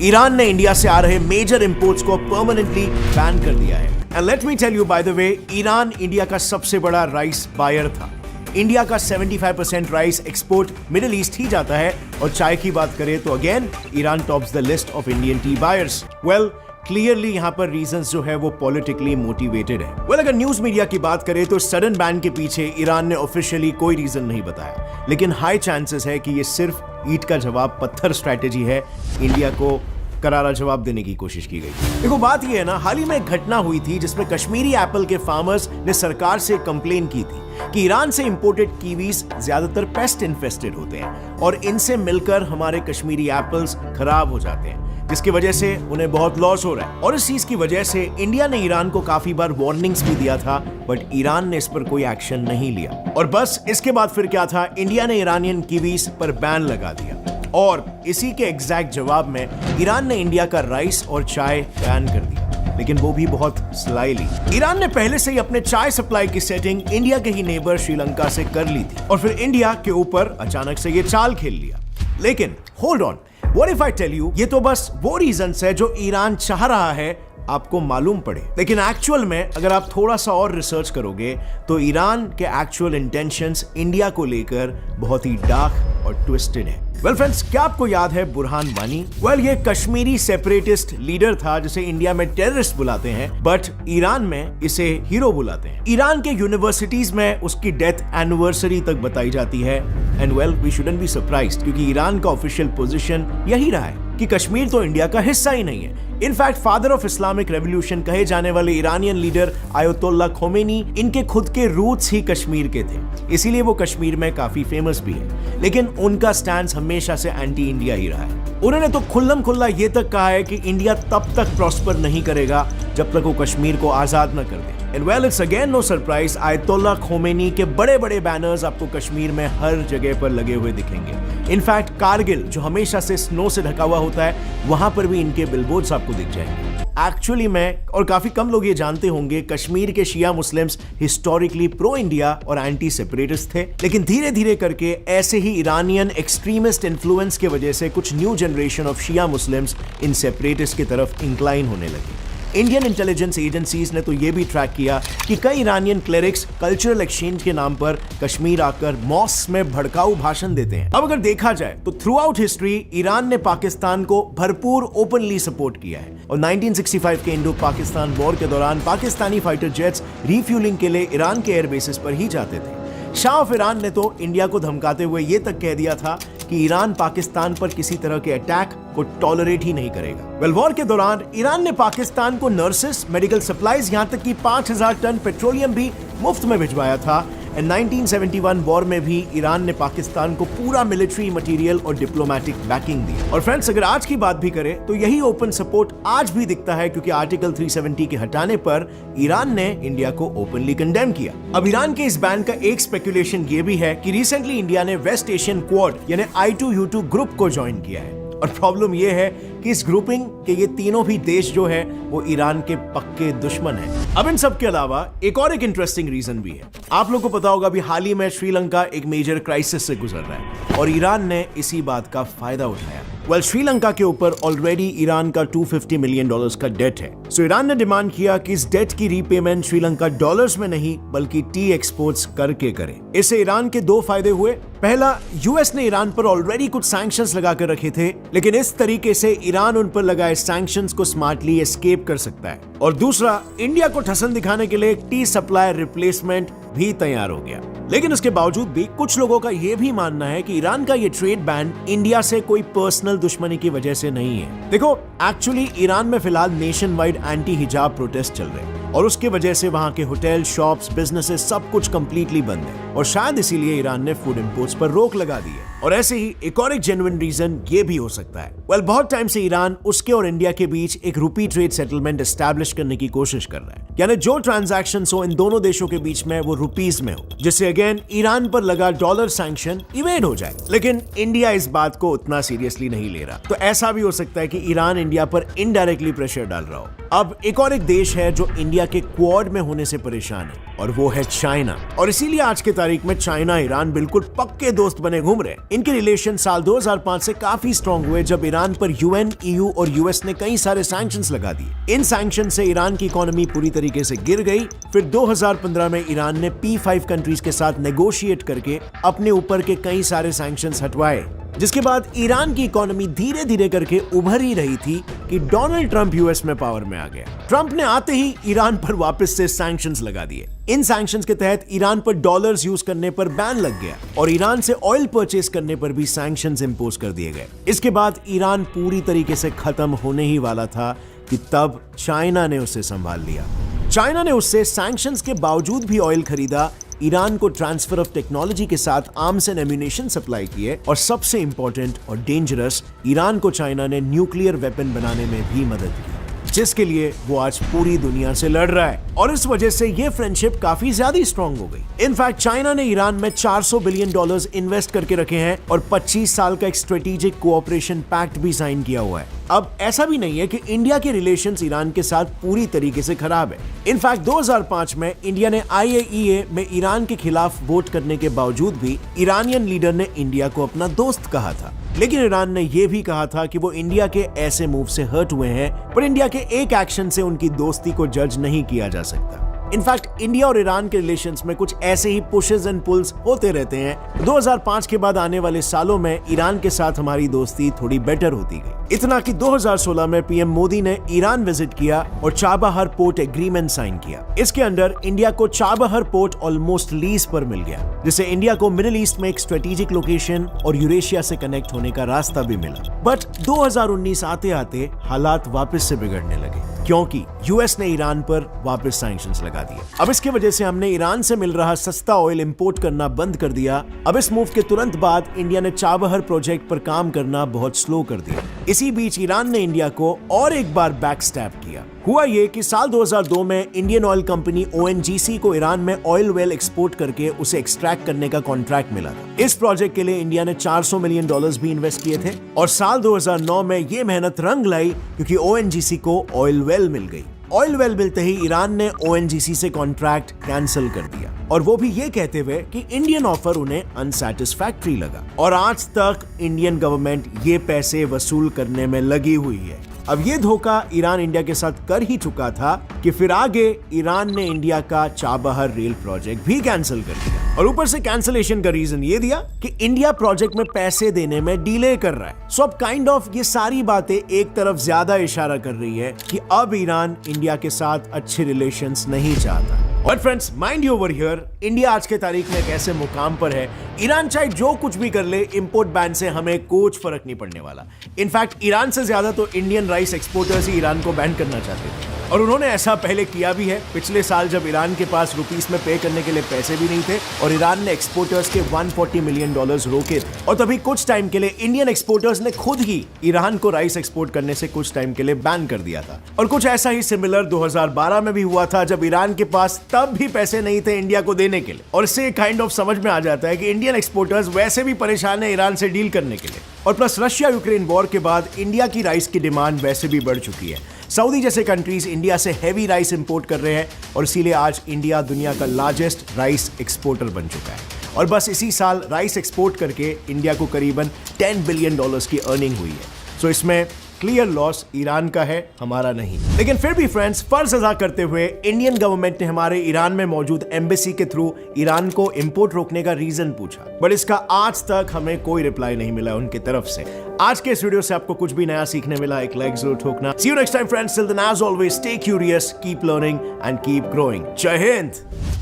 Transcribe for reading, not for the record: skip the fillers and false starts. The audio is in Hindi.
ईरान ने इंडिया से आ रहे मेजर इंपोर्ट्स को परमानेंटली बैन कर दिया है। And let me tell you by the way, Iran India का सबसे बड़ा राइस बायर था। इंडिया का 75% राइस एक्सपोर्ट मिडिल ईस्ट ही जाता है। और चाय की बात करें तो again Iran tops the list of Indian tea buyers. Well, clearly यहां पर रीजंस जो है वो पॉलिटिकली मोटिवेटेड है। वेल, अगर न्यूज मीडिया की बात करें तो सडन बैन के पीछे ईरान ने ऑफिशियली कोई रीजन नहीं बताया, लेकिन हाई चांसेस है कि ये सिर्फ ईंट का जवाब पत्थर स्ट्रैटेजी है। इंडिया को करारा जवाब देने की कोशिश की गई। देखो, बात ये है ना, हाल ही में एक घटना हुई थी जिसमें कश्मीरी एप्पल के फार्मर्स ने सरकार से कंप्लेन की थी कि ईरान से इंपोर्टेड कीवीज ज्यादातर पेस्ट इन्फेस्टेड होते हैं और इनसे मिलकर हमारे कश्मीरी एप्पल्स खराब हो जाते हैं, जिसकी वजह से उन्हें बहुत लॉस हो रहा है। और इस चीज की वजह से इंडिया ने ईरान को काफी बार वार्निंग्स भी दिया था, बट ईरान ने इस पर कोई एक्शन नहीं लिया। और बस इसके बाद फिर क्या था, इंडिया ने ईरानियन कीवीज पर बैन लगा दिया। और इसी के एग्जैक्ट जवाब में ईरान ने इंडिया का राइस और चाय बैन कर दिया, लेकिन वो भी बहुत स्लाइली। ईरान ने पहले से ही अपने चाय सप्लाई की सेटिंग इंडिया के ही नेबर श्रीलंका से कर ली थी और फिर इंडिया के ऊपर अचानक से ये चाल खेल लिया। लेकिन hold on, what if I tell you, ये तो बस वो रीजंस है जो ईरान चाह रहा है आपको मालूम पड़े। लेकिन एक्चुअल में अगर आप थोड़ा सा और रिसर्च करोगे तो ईरान के एक्चुअल इंटेंशंस इंडिया को लेकर बहुत ही डार्क और ट्विस्टेड है। वेल फ्रेंड्स, क्या आपको याद है बुरहान वानी? वेल, ये कश्मीरी सेपरेटिस्ट लीडर था जिसे इंडिया में टेररिस्ट बुलाते हैं, बट ईरान में इसे हीरो बुलाते हैं। ईरान के यूनिवर्सिटीज में उसकी डेथ एनिवर्सरी तक बताई जाती है। And well, we shouldn't be surprised, क्योंकि ईरान का ऑफिशियल पोजीशन यही रहा है कि कश्मीर तो इंडिया का हिस्सा ही नहीं है। In fact father of Islamic revolution कहे जाने वाले ईरानियन लीडर आयतुल्लाह खोमेनी, इनके खुद के रूट्स ही कश्मीर के थे, इसीलिए वो कश्मीर में काफी फेमस भी है। लेकिन उनका स्टैंड हमेशा से एंटी इंडिया ही रहा है। उन्होंने तो खुल्लम खुल्ला ये तक कहा है कि इंडिया तब तक प्रॉस्पर नहीं करेगा जब तक वो कश्मीर को आजाद न कर दे। And well, it's again no surprise, Ayatollah Khomeini के बड़े बड़े बैनर्स आपको कश्मीर में हर जगह पर लगे हुए दिखेंगे। इनफैक्ट कारगिल, जो हमेशा से स्नो से ढका हुआ होता है, वहां पर भी इनके बिलबोर्ड्स आपको दिख जाएंगे। एक्चुअली में, और काफी कम लोग ये जानते होंगे, कश्मीर के शिया मुस्लिम्स हिस्टोरिकली प्रो इंडिया और एंटी सेपरेटिस्ट थे, लेकिन धीरे धीरे करके ऐसे ही ईरानियन एक्सट्रीमिस्ट इन्फ्लुएंस की वजह से कुछ new generation of Shia Muslims in separatist की तरफ इंक्लाइन होने लगे। इंडियन इंटेलिजेंस एजेंसीज ने तो ये भी ट्रैक किया कि कई ईरानियन क्लेरिक्स कल्चरल एक्सचेंज के नाम पर कश्मीर आकर मॉस्क में भड़काऊ भाषण देते हैं। अब अगर देखा जाए तो थ्रू आउट हिस्ट्री ईरान ने पाकिस्तान को भरपूर ओपनली सपोर्ट किया है और 1965 के इंडो पाकिस्तान वॉर के दौरान पाकिस्तानी फाइटर जेट्स रिफ्यूलिंग के लिए ईरान के एयर बेसिस पर ही जाते थे। शाह ऑफ ईरान ने तो इंडिया को धमकाते हुए ये तक कह दिया था कि ईरान पाकिस्तान पर किसी तरह के अटैक को टॉलरेट ही नहीं करेगा। वेल, वॉर के दौरान ईरान ने पाकिस्तान को नर्सेस, मेडिकल सप्लाईज, यहां तक कि 5000 टन पेट्रोलियम भी मुफ्त में भिजवाया था। एंड 1971 वॉर में भी ईरान ने पाकिस्तान को पूरा मिलिट्री मटेरियल और डिप्लोमेटिक बैकिंग दी। और फ्रेंड्स, अगर आज की बात भी करें तो यही ओपन सपोर्ट आज भी दिखता है, क्योंकि आर्टिकल 370 के हटाने पर ईरान ने इंडिया को ओपनली कंडेम किया। अब ईरान के इस बैन का एक स्पेकुलेशन ये भी है कि रिसेंटली इंडिया ने वेस्ट एशियन क्वाड यानी I2U2 ग्रुप को ज्वाइन किया है। और प्रॉब्लम यह है कि इस ग्रुपिंग के ये तीनों भी देश जो है वो ईरान के पक्के दुश्मन हैं। अब इन सब के अलावा एक और एक इंटरेस्टिंग रीजन भी है। आप लोगों को पता होगा अभी हाल ही में श्रीलंका एक मेजर क्राइसिस से गुजर रहा है और ईरान ने इसी बात का फायदा उठाया। वेल, श्रीलंका के ऊपर ऑलरेडी ईरान का $250 मिलियन का डेट है। सो ईरान ने डिमांड किया कि इस डेट की रीपेमेंट श्रीलंका डॉलर्स में नहीं बल्कि टी एक्सपोर्ट्स करके करे। इससे ईरान के दो फायदे हुए। पहला, यूएस ने ईरान पर ऑलरेडी कुछ सैंक्शंस लगा कर रखे थे, लेकिन इस तरीके से ईरान उन पर लगाए सैंक्शंस को स्मार्टली एस्केप कर सकता है। और दूसरा, इंडिया को ठसन दिखाने के लिए एक टी सप्लायर रिप्लेसमेंट भी तैयार हो गया। लेकिन उसके बावजूद भी कुछ लोगों का यह भी मानना है कि ईरान का ये ट्रेड बैन इंडिया से कोई पर्सनल दुश्मनी की वजह से नहीं है। देखो, एक्चुअली ईरान में फिलहाल नेशन वाइड एंटी हिजाब प्रोटेस्ट चल रहे हैं और उसके वजह से वहां के होटल, शॉप्स, बिजनेसेस सब कुछ कंप्लीटली बंद है और शायद इसीलिए ईरान ने फूड इंपोर्ट्स पर रोक लगा दी है। और ऐसे ही एक और एक जेन्युइन रीजन ये भी हो सकता है। वेल, बहुत टाइम से ईरान उसके और इंडिया के बीच एक रुपी ट्रेड सेटलमेंट एस्टैब्लिश करने की कोशिश कर रहा है, यानी जो ट्रांजैक्शंस हो इन दोनों देशों के बीच में वो रुपीज में हो, जिससे अगेन ईरान पर लगा डॉलर सैंक्शन इवेड हो जाए। लेकिन इंडिया इस बात को उतना सीरियसली नहीं ले रहा, तो ऐसा भी हो सकता है कि ईरान इंडिया पर इनडायरेक्टली प्रेशर डाल रहा हो। अब एक और एक देश है जो इंडिया के क्वाड में होने से परेशान है और वो है चाइना। और इसीलिए आज के तारीख में चाइना ईरान बिल्कुल पक्के दोस्त बने घूम रहे। इनके रिलेशन साल 2005 से काफी स्ट्रॉन्ग हुए जब ईरान पर यूएन, ईयू और यूएस ने कई सारे सैंक्शंस लगा दिए। इन सैंक्शन से ईरान की इकोनॉमी पूरी तरीके से गिर गई। फिर 2015 में ईरान ने P5 कंट्रीज के साथ नेगोशिएट करके अपने ऊपर के कई सारे सैंक्शंस हटवाए, जिसके बाद ईरान की इकोनॉमी धीरे धीरे करके उभर ही रही थी कि डोनाल्ड ट्रंप यूएस में पावर में आ गया। ट्रंप ने आते ही ईरान पर वापस से सैंक्शंस लगा दिए। इन सैंक्शंस के तहत ईरान पर डॉलर्स यूज करने पर बैन लग गया और ईरान से ऑयल परचेस करने पर भी सैंक्शंस इंपोज कर दिए गए। इसके बाद ईरान पूरी तरीके से खत्म होने ही वाला था कि तब चाइना ने उसे संभाल लिया। चाइना ने उससे सैंक्शंस के बावजूद भी ऑयल खरीदा, ईरान को ट्रांसफर ऑफ टेक्नोलॉजी के साथ आर्म्स एंड एम्यूनेशन सप्लाई किए और सबसे इंपॉर्टेंट और डेंजरस, ईरान को चाइना ने न्यूक्लियर वेपन बनाने में भी मदद की, जिसके लिए वो आज पूरी दुनिया से लड़ रहा है। और इस वजह से ये फ्रेंडशिप काफी ज्यादा स्ट्रॉन्ग हो गई। इनफैक्ट चाइना ने ईरान में $400 बिलियन इन्वेस्ट करके रखे हैं और 25 साल का एक स्ट्रेटेजिक कोऑपरेशन पैक्ट भी साइन किया हुआ है। अब ऐसा भी नहीं है कि इंडिया के रिलेशंस ईरान के साथ पूरी तरीके से खराब है। इनफैक्ट 2005 में इंडिया ने IAEA में ईरान के खिलाफ वोट करने के बावजूद भी ईरानियन लीडर ने इंडिया को अपना दोस्त कहा था। लेकिन ईरान ने यह भी कहा था कि वो इंडिया के ऐसे मूव से हर्ट हुए हैं, पर इंडिया के एक एक्शन से उनकी दोस्ती को जज नहीं किया जा सकता। इनफैक्ट इंडिया और ईरान के रिलेशंस में कुछ ऐसे ही पुशेस एंड पुल्स होते रहते हैं। 2005 के बाद आने वाले सालों में ईरान के साथ हमारी दोस्ती थोड़ी बेटर होती गई। इतना कि 2016 में पीएम मोदी ने ईरान विजिट किया और चाबहार पोर्ट एग्रीमेंट साइन किया। इसके अंडर इंडिया को चाबहार पोर्ट ऑलमोस्ट लीज पर मिल गया, जिससे इंडिया को मिडिल ईस्ट में एक स्ट्रेटेजिक लोकेशन और यूरेशिया से कनेक्ट होने का रास्ता भी मिला। बट 2019 आते आते हालात वापस से बिगड़ने लगे, क्योंकि यूएस ने ईरान पर वापस सैंक्शंस लगा दिए। अब इसके वजह से हमने ईरान से मिल रहा सस्ता ऑयल इंपोर्ट करना बंद कर दिया। अब इस मूव के तुरंत बाद इंडिया ने चाबहार प्रोजेक्ट पर काम करना बहुत स्लो कर दिया। इसी बीच ईरान ने इंडिया को और एक बार बैकस्टैप किया। हुआ ये कि साल 2002 में इंडियन ऑयल कंपनी ONGC को ईरान में ऑयल वेल एक्सपोर्ट करके उसे एक्सट्रैक्ट करने का कॉन्ट्रैक्ट मिला था। इस प्रोजेक्ट के लिए इंडिया ने $400 मिलियन भी इन्वेस्ट किए थे और साल 2009 में ये मेहनत रंग लाई, क्योंकि ONGC को ऑयल वेल मिल गई। ऑयल वेल मिलते ही ईरान ने ONGC से कॉन्ट्रैक्ट कैंसिल कर दिया, और वो भी ये कहते हुए कि इंडियन ऑफर उन्हें अनसैटिस्फैक्टरी लगा। और आज तक इंडियन गवर्नमेंट ये पैसे वसूल करने में लगी हुई है। अब ये धोखा ईरान इंडिया के साथ कर ही चुका था कि फिर आगे ईरान ने इंडिया का चाबहार रेल प्रोजेक्ट भी कैंसिल कर दिया, और ऊपर से कैंसिलेशन का रीजन ये दिया कि इंडिया प्रोजेक्ट में पैसे देने में डिले कर रहा है। सो अब काइंड ऑफ ये सारी बातें एक तरफ ज्यादा इशारा कर रही है कि अब ईरान इंडिया के साथ अच्छे रिलेशंस नहीं चाहता। But friends, mind you over here, India आज के तारीख में एक ऐसे मुकाम पर है, ईरान चाहे जो कुछ भी कर ले, इंपोर्ट बैन से हमें कुछ फर्क नहीं पड़ने वाला। इनफैक्ट ईरान से ज्यादा तो इंडियन राइस एक्सपोर्टर्स ही ईरान को बैन करना चाहते थे, और उन्होंने ऐसा पहले किया भी है। पिछले साल जब ईरान के पास रुपीस में पे करने के लिए पैसे भी नहीं थे और ईरान ने एक्सपोर्टर्स के $140 मिलियन रोके, और तभी कुछ टाइम के लिए इंडियन एक्सपोर्टर्स ने खुद ही ईरान को राइस एक्सपोर्ट करने से कुछ टाइम के लिए बैन कर दिया था। और कुछ ऐसा ही सिमिलर 2012 में भी हुआ था, जब ईरान के पास तब भी पैसे नहीं थे इंडिया को देने के लिए। और इससे काइंड ऑफ समझ में आ जाता है कि इंडियन एक्सपोर्टर्स वैसे भी परेशान है ईरान से डील करने के लिए, और प्लस रशिया यूक्रेन वॉर के बाद इंडिया की राइस की डिमांड वैसे भी बढ़ चुकी है। सऊदी जैसे कंट्रीज इंडिया से हैवी राइस इंपोर्ट कर रहे हैं, और इसीलिए आज इंडिया दुनिया का लार्जेस्ट राइस एक्सपोर्टर बन चुका है। और बस इसी साल राइस एक्सपोर्ट करके इंडिया को करीबन $10 बिलियन की अर्निंग हुई है। सो इसमें क्लियर लॉस ईरान का है, हमारा नहीं। लेकिन फिर भी फ्रेंड्स, फर्ज अदा करते हुए इंडियन गवर्नमेंट ने हमारे ईरान में मौजूद एम्बेसी के थ्रू ईरान को इंपोर्ट रोकने का रीजन पूछा, बट इसका आज तक हमें कोई रिप्लाई नहीं मिला उनकी तरफ से। आज के इस वीडियो से आपको कुछ भी नया सीखने मिला, एक लाइक जरूर ठोकना। See you next time friends, till then as always stay curious, keep learning and keep growing. जय हिंद।